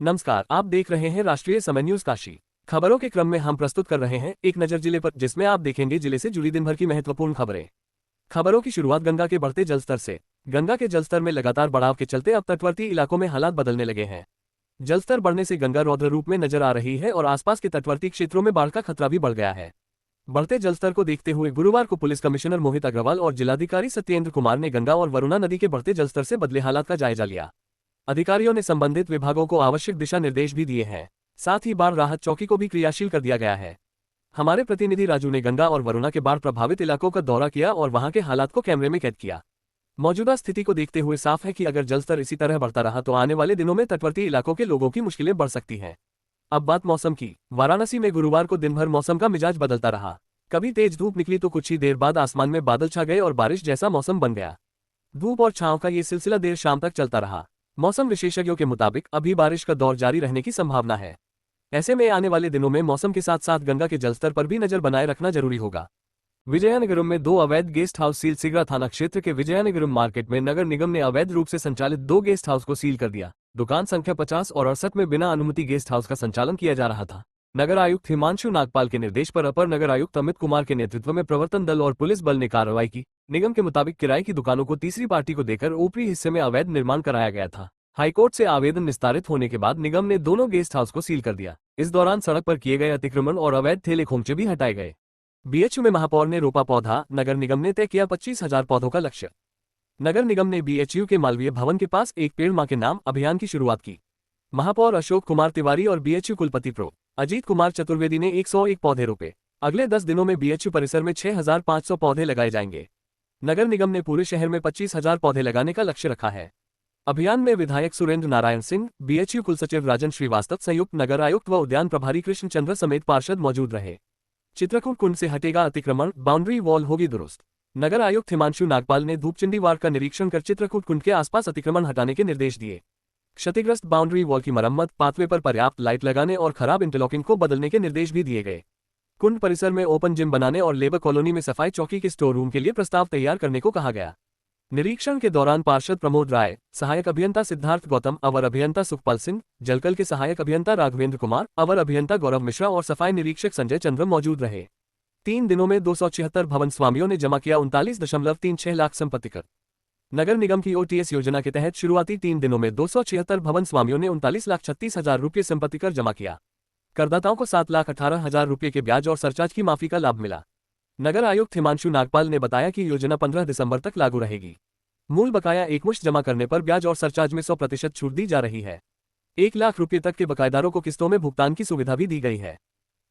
नमस्कार, आप देख रहे हैं राष्ट्रीय समय न्यूज काशी। खबरों के क्रम में हम प्रस्तुत कर रहे हैं एक नजर जिले पर, जिसमें आप देखेंगे जिले से जुड़ी दिन भर की महत्वपूर्ण खबरें। खबरों की शुरुआत गंगा के बढ़ते जलस्तर से। गंगा के जलस्तर में लगातार बढ़ाव के चलते अब तटवर्ती इलाकों में हालात बदलने लगे हैं। जलस्तर बढ़ने से गंगा रौद्र रूप में नजर आ रही है और आसपास के तटवर्ती क्षेत्रों में बाढ़ का खतरा भी बढ़ गया है। बढ़ते जलस्तर को देखते हुए गुरुवार को पुलिस कमिश्नर मोहित अग्रवाल और जिलाधिकारी सत्येंद्र कुमार ने गंगा और वरुणा नदी के बढ़ते जलस्तर से बदले हालात का जायजा लिया। अधिकारियों ने संबंधित विभागों को आवश्यक दिशा निर्देश भी दिए हैं। साथ ही बाढ़ राहत चौकी को भी क्रियाशील कर दिया गया है। हमारे प्रतिनिधि राजू ने गंगा और वरुणा के बाढ़ प्रभावित इलाकों का दौरा किया और वहां के हालात को कैमरे में कैद किया। मौजूदा स्थिति को देखते हुए साफ है कि अगर जलस्तर इसी तरह बढ़ता रहा तो आने वाले दिनों में तटवर्ती इलाकों के लोगों की मुश्किलें बढ़ सकती हैं। अब बात मौसम की। वाराणसी में गुरुवार को दिन भर मौसम का मिजाज बदलता रहा। कभी तेज धूप निकली तो कुछ ही देर बाद आसमान में बादल छा गए और बारिश जैसा मौसम बन गया। धूप और छांव का ये सिलसिला देर शाम तक चलता रहा। मौसम विशेषज्ञों के मुताबिक अभी बारिश का दौर जारी रहने की संभावना है। ऐसे में आने वाले दिनों में मौसम के साथ साथ गंगा के जलस्तर पर भी नजर बनाए रखना जरूरी होगा। विजयनगरम में 2 अवैध गेस्ट हाउस सील। सिगरा थाना क्षेत्र के विजयनगरम मार्केट में नगर निगम ने अवैध रूप से संचालित 2 गेस्ट हाउस को सील कर दिया। दुकान संख्या 50 और 68 में बिना अनुमति गेस्ट हाउस का संचालन किया जा रहा था। नगर आयुक्त हिमांशु नागपाल के निर्देश पर अपर नगर आयुक्त अमित कुमार के नेतृत्व में प्रवर्तन दल और पुलिस बल ने कार्रवाई की। निगम के मुताबिक किराए की दुकानों को तीसरी पार्टी को देकर ऊपरी हिस्से में अवैध निर्माण कराया गया था। हाईकोर्ट से आवेदन निस्तारित होने के बाद निगम ने दोनों गेस्ट हाउस को सील कर दिया। इस दौरान सड़क पर किए गए अतिक्रमण और अवैध ठेले खोमचे भी हटाए गए। बीएचयू में महापौर ने रोपा पौधा। नगर निगम ने तय किया 25,000 पौधों का लक्ष्य। नगर निगम ने बीएचयू के मालवीय भवन के पास एक पेड़ मां के नाम अभियान की शुरुआत की। महापौर अशोक कुमार तिवारी और बीएचयू कुलपति प्रो अजीत कुमार चतुर्वेदी ने 101 पौधे रोपे। अगले 10 दिनों में बीएचयू परिसर में 6,500 पौधे लगाए जाएंगे। नगर निगम ने पूरे शहर में 25,000 पौधे लगाने का लक्ष्य रखा है। अभियान में विधायक सुरेंद्र नारायण सिंह, बीएचयू कुलसचिव राजन श्रीवास्तव, संयुक्त नगर आयुक्त व उद्यान प्रभारी कृष्ण चंद्र समेत पार्षद मौजूद रहे। चित्रकूट कुंड से हटेगा अतिक्रमण, बाउंड्री वॉल होगी दुरुस्त। नगर आयुक्त हिमांशु नागपाल ने धूपचंडी वार्ड का निरीक्षण कर चित्रकूट कुंड के आसपास अतिक्रमण हटाने के निर्देश दिए। क्षतिग्रस्त बाउंड्री वॉल की मरम्मत, पाथवे पर पर्याप्त लाइट लगाने और खराब इंटरलॉकिंग को बदलने के निर्देश भी दिए गए। कुंड परिसर में ओपन जिम बनाने और लेबर कॉलोनी में सफाई चौकी के स्टोर रूम के लिए प्रस्ताव तैयार करने को कहा गया। निरीक्षण के दौरान पार्षद प्रमोद राय, सहायक अभियंता सिद्धार्थ गौतम, अवर अभियंता सुखपाल सिंह, जलकल के सहायक अभियंता राघवेंद्र कुमार, अवर अभियंता गौरव मिश्रा और सफाई निरीक्षक संजय चंद्र मौजूद रहे। 3 दिनों में 276 भवन स्वामियों ने जमा किया 39.36 लाख संपत्ति कर। नगर निगम की ओटीएस योजना के तहत शुरुआती 3 दिनों में 276 भवन स्वामियों ने 39,36,000 रुपये संपत्ति कर जमा किया। करदाताओं को 7,18,000 रुपये के ब्याज और सरचार्ज की माफी का लाभ मिला। नगर आयुक्त हिमांशु नागपाल ने बताया कि योजना 15 दिसंबर तक लागू रहेगी। मूल बकाया एकमुश्त जमा करने पर ब्याज और सरचार्ज में 100% छूट दी जा रही है। 1 लाख रुपये तक के बकायेदारों को किस्तों में भुगतान की सुविधा भी दी गई है।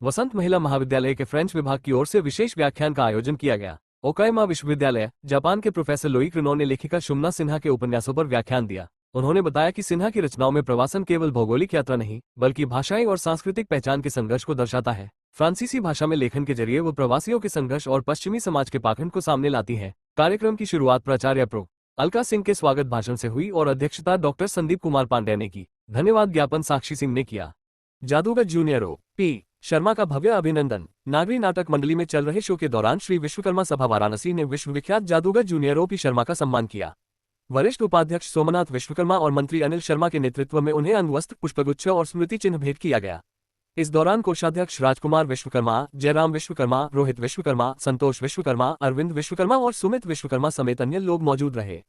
वसंत महिला महाविद्यालय के फ्रेंच विभाग की ओर से विशेष व्याख्यान का आयोजन किया गया। ओकायामा विश्वविद्यालय, जापान के प्रोफेसर लोइक रिनो ने लेखिका शुमना सिन्हा के उपन्यासों पर व्याख्यान दिया। उन्होंने बताया कि सिन्हा की रचनाओं में प्रवासन केवल भौगोलिक यात्रा नहीं, बल्कि भाषाई और सांस्कृतिक पहचान के संघर्ष को दर्शाता है। फ्रांसीसी भाषा में लेखन के जरिए वो प्रवासियों के संघर्ष और पश्चिमी समाज के पाखंड को सामने लाती है। कार्यक्रम की शुरुआत प्राचार्य प्रो अलका सिंह के स्वागत भाषण से हुई और अध्यक्षता डॉक्टर संदीप कुमार पांडे ने की। धन्यवाद ज्ञापन साक्षी सिंह ने किया। जादूगर जूनियर ओ.पी. शर्मा का भव्य अभिनंदन। नागरी नाटक मंडली में चल रहे शो के दौरान श्री विश्वकर्मा सभा वाराणसी ने विश्वविख्यात जादूगर जूनियर ओ.पी. शर्मा का सम्मान किया। वरिष्ठ उपाध्यक्ष सोमनाथ विश्वकर्मा और मंत्री अनिल शर्मा के नेतृत्व में उन्हें अंगवस्त्र, पुष्पगुच्छ और स्मृति चिन्ह भेंट किया गया। इस दौरान कोषाध्यक्ष राजकुमार विश्वकर्मा, जयराम विश्वकर्मा, रोहित विश्वकर्मा, संतोष विश्वकर्मा, अरविंद विश्वकर्मा और सुमित विश्वकर्मा समेत अन्य लोग मौजूद रहे।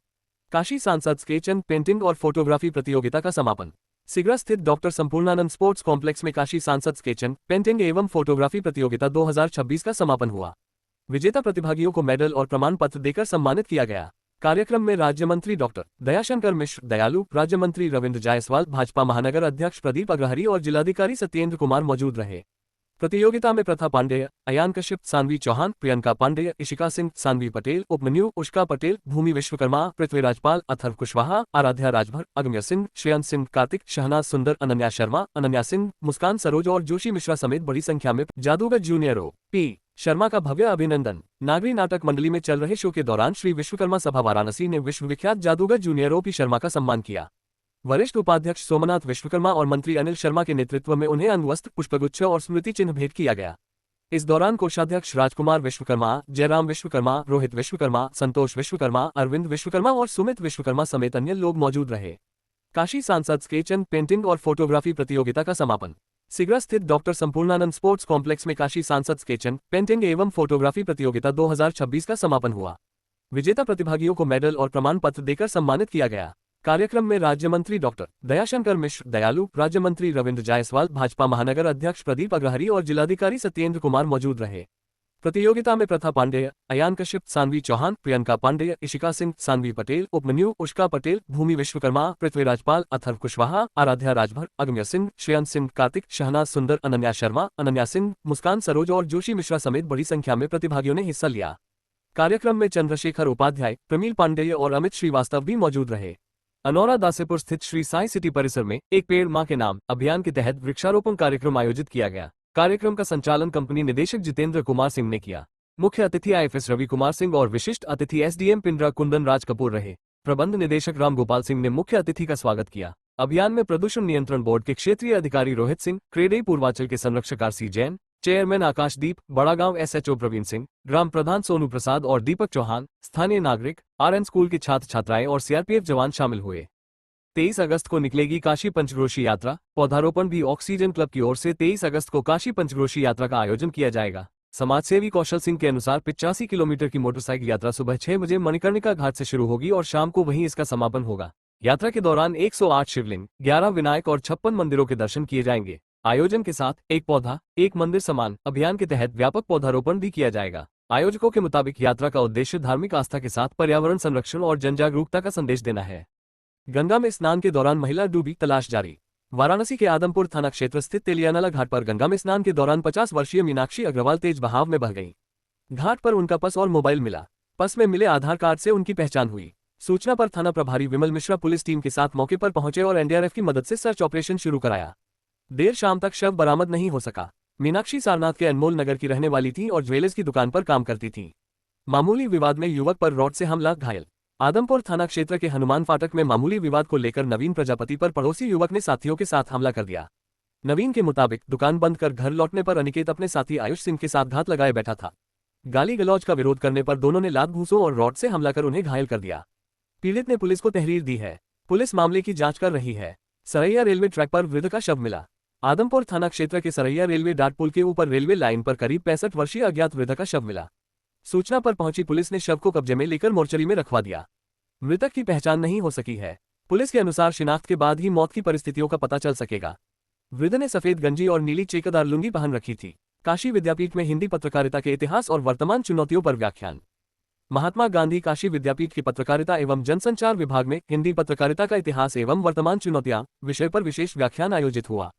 काशी सांसद स्केच एंड पेंटिंग और फोटोग्राफी प्रतियोगिता का समापन। सिगरा स्थित डॉक्टर संपूर्णानंद स्पोर्ट्स कॉम्प्लेक्स में काशी सांसद स्केच एंड पेंटिंग एवं फोटोग्राफी प्रतियोगिता 2026 का समापन हुआ। विजेता प्रतिभागियों को मेडल और प्रमाण पत्र देकर सम्मानित किया गया। कार्यक्रम में राज्य मंत्री डॉक्टर दयाशंकर मिश्र दयालु, राज्य मंत्री रविंद्र जायसवाल, भाजपा महानगर अध्यक्ष प्रदीप अग्रहरी और जिलाधिकारी सत्येंद्र कुमार मौजूद रहे। प्रतियोगिता में प्रथा पांडेय, अयान कश्यप, सानवी चौहान, प्रियंका पांडेय, इशिका सिंह, सानवी पटेल, उपमन्यु, उष्का पटेल, भूमि विश्वकर्मा, पृथ्वीराज पाल, अथर्व कुशवाहा, आराध्या राजभर, अगम्य सिंह, श्रेयंस सिंह, कार्तिक, शहनाज सुंदर, अनन्या शर्मा, अनन्या सिंह, मुस्कान सरोज और जोशी मिश्रा समेत बड़ी संख्या में जादूगर जूनियर ओ.पी. शर्मा का भव्य अभिनंदन। नागरी नाटक मंडली में चल रहे शो के दौरान श्री विश्वकर्मा सभा वाराणसी ने विश्वविख्यात जादूगर जूनियर ओ.पी. शर्मा का सम्मान किया। वरिष्ठ उपाध्यक्ष सोमनाथ विश्वकर्मा और मंत्री अनिल शर्मा के नेतृत्व में उन्हें अंगवस्त्र, पुष्पगुच्छ और स्मृति चिन्ह भेंट किया गया। इस दौरान कोषाध्यक्ष राजकुमार विश्वकर्मा, जयराम विश्वकर्मा, रोहित विश्वकर्मा, संतोष विश्वकर्मा, अरविंद विश्वकर्मा और सुमित विश्वकर्मा समेत अन्य लोग मौजूद रहे। काशी सांसद स्केच एंड पेंटिंग और फोटोग्राफी प्रतियोगिता का समापन। सिगरा स्थित डॉक्टर संपूर्णानंद स्पोर्ट्स कॉम्प्लेक्स में काशी सांसद स्केच एंड पेंटिंग एवं फोटोग्राफी प्रतियोगिता 2026 का समापन हुआ। विजेता प्रतिभागियों को मेडल और प्रमाण पत्र देकर सम्मानित किया गया। कार्यक्रम में राज्य मंत्री डॉक्टर दयाशंकर मिश्र दयालु, राज्य मंत्री रविंद्र जायसवाल, भाजपा महानगर अध्यक्ष प्रदीप अग्रहरी और जिलाधिकारी सत्येंद्र कुमार मौजूद रहे। प्रतियोगिता में प्रथा पांडेय, अयान कश्यप, सानवी चौहान, प्रियंका पांडेय, इशिका सिंह, सानवी पटेल, उपमन्यु, उष्का पटेल, भूमि विश्वकर्मा, पृथ्वीराज पाल, अथर्व कुशवाहा, आराध्या राजभर, अगम्य सिंह, श्रेयंस सिंह, कार्तिक, शहनाज सुंदर, अनन्या शर्मा, अनन्या सिंह, मुस्कान सरोज और जोशी मिश्रा समेत बड़ी संख्या में प्रतिभागियों ने हिस्सा लिया। कार्यक्रम में चंद्रशेखर उपाध्याय, प्रमील पांडेय और अमित श्रीवास्तव भी मौजूद रहे। अनौरा दासेपुर स्थित श्री साई सिटी परिसर में एक पेड़ मां के नाम अभियान के तहत वृक्षारोपण कार्यक्रम आयोजित किया गया। कार्यक्रम का संचालन कंपनी निदेशक जितेंद्र कुमार सिंह ने किया। मुख्य अतिथि आईएफएस रवि कुमार सिंह और विशिष्ट अतिथि एसडीएम पिंडरा कुंदन राज कपूर रहे। प्रबंध निदेशक राम गोपाल सिंह ने मुख्य अतिथि का स्वागत किया। अभियान में प्रदूषण नियंत्रण बोर्ड के क्षेत्रीय अधिकारी रोहित सिंह, क्रेडई पूर्वांचल के संरक्षक आरसी जैन, चेयरमैन आकाशदीप, बड़ागांव एसएचओ प्रवीण सिंह, ग्राम प्रधान सोनू प्रसाद और दीपक चौहान, स्थानीय नागरिक, आरएन स्कूल के छात्र छात्राएं और सीआरपीएफ जवान शामिल हुए। 23 अगस्त को निकलेगी काशी पंचक्रोशी यात्रा। पौधारोपण भी ऑक्सीजन क्लब की ओर से 23 अगस्त को काशी पंचक्रोशी यात्रा का आयोजन किया जाएगा। समाजसेवी कौशल सिंह के अनुसार 85 किलोमीटर की मोटरसाइकिल यात्रा सुबह 6 बजे मणिकर्णिका घाट से शुरू होगी और शाम को वहीं इसका समापन होगा। यात्रा के दौरान 108 शिवलिंग, 11 विनायक और 56 मंदिरों के दर्शन किए जाएंगे। आयोजन के साथ एक पौधा एक मंदिर समान अभियान के तहत व्यापक पौधारोपण भी किया जाएगा। आयोजकों के मुताबिक यात्रा का उद्देश्य धार्मिक आस्था के साथ पर्यावरण संरक्षण और जनजागरूकता का संदेश देना है। गंगा में स्नान के दौरान महिला डूबी, तलाश जारी। वाराणसी के आदमपुर थाना क्षेत्र स्थित तेलियानाला घाट पर गंगा में स्नान के दौरान 50 वर्षीय मीनाक्षी अग्रवाल तेज बहाव में बह गई। घाट पर उनका पर्स और मोबाइल मिला। पर्स में मिले आधार कार्ड से उनकी पहचान हुई। सूचना पर थाना प्रभारी विमल मिश्रा पुलिस टीम के साथ मौके पर पहुंचे और एनडीआरएफ की मदद से सर्च ऑपरेशन शुरू कराया। देर शाम तक शव बरामद नहीं हो सका। मीनाक्षी सारनाथ के अनमोल नगर की रहने वाली थी और ज्वेलर्स की दुकान पर काम करती थी। मामूली विवाद में युवक पर रॉड से हमला, घायल। आदमपुर थाना क्षेत्र के हनुमान फाटक में मामूली विवाद को लेकर नवीन प्रजापति पर पड़ोसी युवक ने साथियों के साथ हमला कर दिया। नवीन के मुताबिक दुकान बंद कर घर लौटने पर अनिकेत अपने साथी आयुष सिंह के साथ घात लगाए बैठा था। गाली गलौज का विरोध करने पर दोनों ने लात घूंसों और रॉड से हमला कर उन्हें घायल कर दिया। पीड़ित ने पुलिस को तहरीर दी है। पुलिस मामले की जांच कर रही है। सरैया रेलवे ट्रैक पर वृद्ध का शव मिला। आदमपुर थाना क्षेत्र के सरैया रेलवे डाट पुल के ऊपर रेलवे लाइन पर करीब 65 वर्षीय अज्ञात वृद्ध का शव मिला। सूचना पर पहुंची पुलिस ने शव को कब्जे में लेकर मोर्चरी में रखवा दिया। मृतक की पहचान नहीं हो सकी है। पुलिस के अनुसार शिनाख्त के बाद ही मौत की परिस्थितियों का पता चल सकेगा। वृद्ध ने सफेद गंजी और नीली चेकदार लुंगी पहन रखी थी। काशी विद्यापीठ में हिंदी पत्रकारिता के इतिहास और वर्तमान चुनौतियों पर व्याख्यान। महात्मा गांधी काशी विद्यापीठ की पत्रकारिता एवं जनसंचार विभाग में हिंदी पत्रकारिता का इतिहास एवं वर्तमान चुनौतियां विषय पर विशेष व्याख्यान आयोजित हुआ।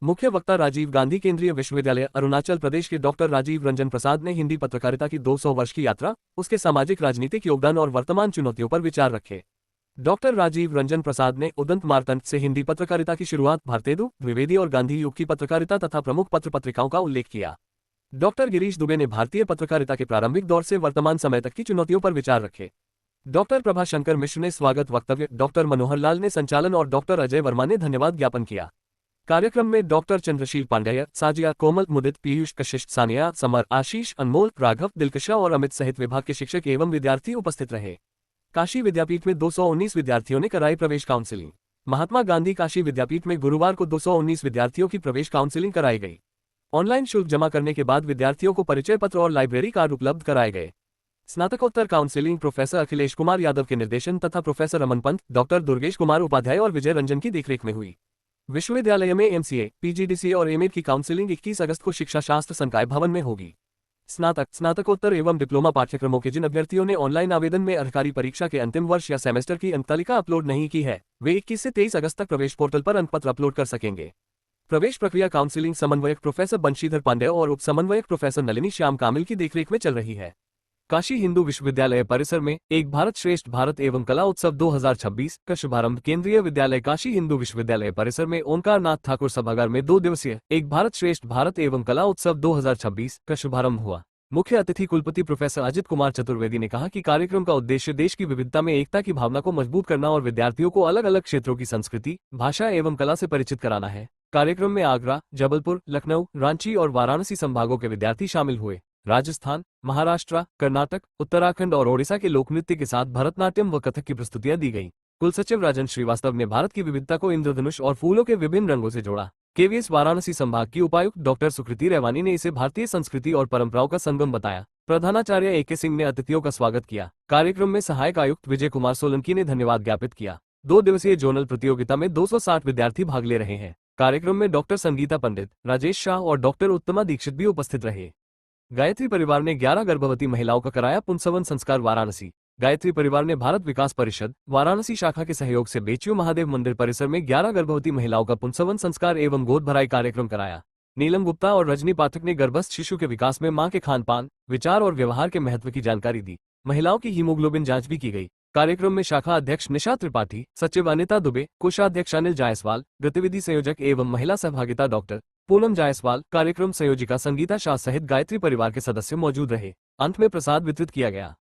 मुख्य वक्ता राजीव गांधी केंद्रीय विश्वविद्यालय अरुणाचल प्रदेश के डॉक्टर राजीव रंजन प्रसाद ने हिंदी पत्रकारिता की 200 वर्ष की यात्रा, उसके सामाजिक राजनीतिक योगदान और वर्तमान चुनौतियों पर विचार रखे। डॉक्टर राजीव रंजन प्रसाद ने उदंत मार्तंड से हिंदी पत्रकारिता की शुरुआत, भारतेदु, द्विवेदी और गांधी युग की पत्रकारिता तथा प्रमुख पत्र पत्रिकाओं का उल्लेख किया। डॉक्टर गिरीश दुबे ने भारतीय पत्रकारिता के प्रारंभिक दौर से वर्तमान समय तक की चुनौतियों पर विचार रखे। डॉक्टर प्रभा शंकर मिश्र ने स्वागत वक्तव्य, डॉक्टर मनोहर लाल ने संचालन और डॉक्टर अजय वर्मा ने धन्यवाद ज्ञापन किया। कार्यक्रम में डॉक्टर चंद्रशील पांडेय, साजिया, कोमल, मुदित, पीयूष, कशिश, सानिया, समर, आशीष, अनमोल, राघव, दिलकशा और अमित सहित विभाग के शिक्षक एवं विद्यार्थी उपस्थित रहे। काशी विद्यापीठ में 219 विद्यार्थियों ने कराई प्रवेश काउंसलिंग। महात्मा गांधी काशी विद्यापीठ में गुरुवार को 219 विद्यार्थियों की प्रवेश काउंसलिंग कराई गई। ऑनलाइन शुल्क जमा करने के बाद विद्यार्थियों को परिचय पत्र और लाइब्रेरी कार्ड उपलब्ध कराए गए। स्नातकोत्तर काउंसलिंग प्रोफेसर अखिलेश कुमार यादव के निर्देशन तथा प्रोफेसर अमन पंत, डॉक्टर दुर्गेश कुमार उपाध्याय और विजय रंजन की देखरेख में हुई। विश्वविद्यालय में एमसीए, पीजीडीसीए और एमएड की काउंसलिंग 21 अगस्त को शिक्षा शास्त्र संकाय भवन में होगी। स्नातक, स्नातकोत्तर एवं डिप्लोमा पाठ्यक्रमों के जिन अभ्यर्थियों ने ऑनलाइन आवेदन में अधिकारी परीक्षा के अंतिम वर्ष या सेमेस्टर की अंकतालिका अपलोड नहीं की है, वे 21 से 23 अगस्त तक प्रवेश पोर्टल पर अंकपत्र अपलोड कर सकेंगे। प्रवेश प्रक्रिया काउंसलिंग समन्वयक प्रोफेसर बंशीधर पांडे और उप समन्वयक प्रोफेसर नलिनी श्याम कामिल की देखरेख में चल रही है। काशी हिंदू विश्वविद्यालय परिसर में एक भारत श्रेष्ठ भारत एवं कला उत्सव 2026 का शुभारंभ केंद्रीय विद्यालय काशी हिंदू विश्वविद्यालय परिसर में ओंकार नाथ ठाकुर सभागार में 2 दिवसीय एक भारत श्रेष्ठ भारत एवं कला उत्सव 2026 का शुभारंभ हुआ। मुख्य अतिथि कुलपति प्रोफेसर अजित कुमार चतुर्वेदी ने कहा कि कार्यक्रम का उद्देश्य देश की विविधता में एकता की भावना को मजबूत करना और विद्यार्थियों को अलग अलग क्षेत्रों की संस्कृति, भाषा एवं कला से परिचित कराना है। कार्यक्रम में आगरा, जबलपुर, लखनऊ, रांची और वाराणसी संभागों के विद्यार्थी शामिल हुए। राजस्थान, महाराष्ट्र, कर्नाटक, उत्तराखंड और ओडिशा के लोक नृत्य के साथ भरतनाट्यम व कथक की प्रस्तुतियां दी गईं। कुलसचिव राजन श्रीवास्तव ने भारत की विविधता को इंद्रधनुष और फूलों के विभिन्न रंगों से जोड़ा। केवीएस वाराणसी संभाग की उपायुक्त डॉक्टर सुकृति रेवानी ने इसे भारतीय संस्कृति और परंपराओं का संगम बताया। प्रधानाचार्य एके सिंह ने अतिथियों का स्वागत किया। कार्यक्रम में सहायक आयुक्त विजय कुमार सोलंकी ने धन्यवाद ज्ञापित किया। 2 दिवसीय जोनल प्रतियोगिता में 260 विद्यार्थी भाग ले रहे हैं। कार्यक्रम में डॉक्टर संगीता पंडित, राजेश शाह और डॉक्टर उत्तमा दीक्षित भी उपस्थित रहे। गायत्री परिवार ने 11 गर्भवती महिलाओं का कराया पुंसवन संस्कार। वाराणसी गायत्री परिवार ने भारत विकास परिषद वाराणसी शाखा के सहयोग से बेचियो महादेव मंदिर परिसर में 11 गर्भवती महिलाओं का पुंसवन संस्कार एवं गोद भराई कार्यक्रम कराया। नीलम गुप्ता और रजनी पाठक ने गर्भस्थ शिशु के विकास में मां के खान-पान, विचार और व्यवहार के महत्व की जानकारी दी। महिलाओं की हीमोग्लोबिन जांच भी की गई। कार्यक्रम में शाखा अध्यक्ष निशा त्रिपाठी, सचिव अनिता दुबे, कोषाध्यक्ष अनिल जायसवाल, गतिविधि संयोजक एवं महिला सहभागिता डॉक्टर पूनम जायसवाल, कार्यक्रम संयोजिका संगीता शाह सहित गायत्री परिवार के सदस्य मौजूद रहे। अंत में प्रसाद वितरित किया गया।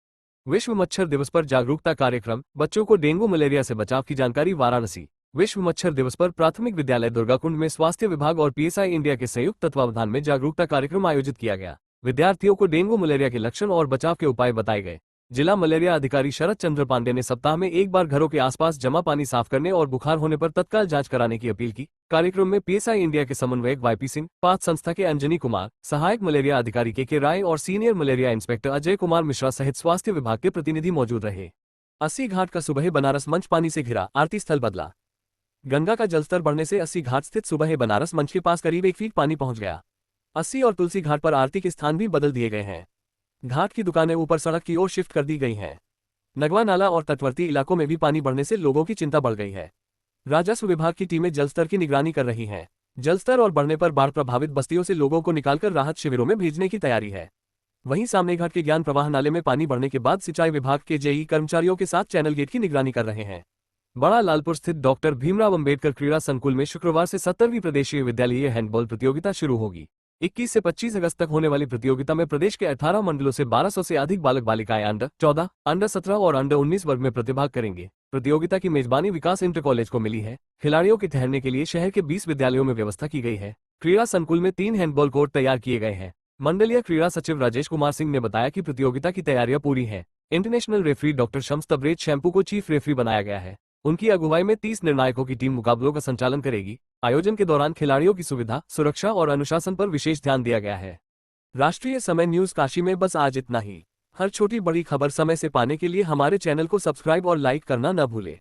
विश्व मच्छर दिवस पर जागरूकता कार्यक्रम, बच्चों को डेंगू मलेरिया से बचाव की जानकारी। वाराणसी विश्व मच्छर दिवस पर प्राथमिक विद्यालय दुर्गाकुंड में स्वास्थ्य विभाग और पीएसआई इंडिया के संयुक्त तत्वावधान में जागरूकता कार्यक्रम आयोजित किया गया। विद्यार्थियों को डेंगू मलेरिया के लक्षण और बचाव के उपाय बताए गए। जिला मलेरिया अधिकारी शरद चंद्र पांडे ने सप्ताह में एक बार घरों के आसपास जमा पानी साफ करने और बुखार होने पर तत्काल जांच कराने की अपील की। कार्यक्रम में पीएसआई इंडिया के समन्वयक वाईपी सिंह, पाथ संस्था के अंजनी कुमार, सहायक मलेरिया अधिकारी के राय और senior malaria inspector Ajay Kumar Mishra सहित स्वास्थ्य विभाग के प्रतिनिधि मौजूद रहे। अस्सी घाट का सुबह बनारस मंच पानी से घिरा, आरती स्थल बदला। गंगा का जलस्तर बढ़ने से अस्सी घाट स्थित सुबह बनारस मंच के पास करीब 1 फीट पानी पहुंच गया। अस्सी और तुलसी घाट पर आरती के स्थान भी बदल दिए गए हैं। घाट की दुकानें ऊपर सड़क की ओर शिफ्ट कर दी गई हैं। नगवा नाला और तटवर्ती इलाकों में भी पानी बढ़ने से लोगों की चिंता बढ़ गई है। राजस्व विभाग की टीमें जलस्तर की निगरानी कर रही हैं। जलस्तर और बढ़ने पर बाढ़ प्रभावित बस्तियों से लोगों को निकालकर राहत शिविरों में भेजने की तैयारी है। वहीं सामनेघाट के ज्ञान प्रवाह नाले में पानी बढ़ने के बाद सिंचाई विभाग के जेई कर्मचारियों के साथ चैनल गेट की निगरानी कर रहे हैं। बड़ा लालपुर स्थित डॉक्टर भीमराव अंबेडकर क्रीड़ा संकुल में शुक्रवार से 17वीं प्रदेशीय विद्यालयीय हैंडबॉल प्रतियोगिता शुरू होगी। 21 से 25 अगस्त तक होने वाली प्रतियोगिता में प्रदेश के 18 मंडलों से 1200 से अधिक बालक बालिकाएं अंडर 14, अंडर 17 और अंडर 19 वर्ग में प्रतिभाग करेंगे। प्रतियोगिता की मेजबानी विकास इंटर कॉलेज को मिली है। खिलाड़ियों के ठहरने के लिए शहर के 20 विद्यालयों में व्यवस्था की गई है। क्रीड़ा संकुल में 3 हैंडबॉल कोर्ट तैयार किए गए हैं। मंडलीय क्रीड़ा सचिव राजेश कुमार सिंह ने बताया कि प्रतियोगिता की तैयारियां पूरी हैं। International referee doctor Shams Tabrez शैम्पू को चीफ रेफरी बनाया गया है। उनकी अगुवाई में 30 निर्णायकों की टीम मुकाबलों का संचालन करेगी। आयोजन के दौरान खिलाड़ियों की सुविधा, सुरक्षा और अनुशासन पर विशेष ध्यान दिया गया है। राष्ट्रीय समय न्यूज काशी में बस आज इतना ही। हर छोटी बड़ी खबर समय से पाने के लिए हमारे चैनल को सब्सक्राइब और लाइक करना न भूलें।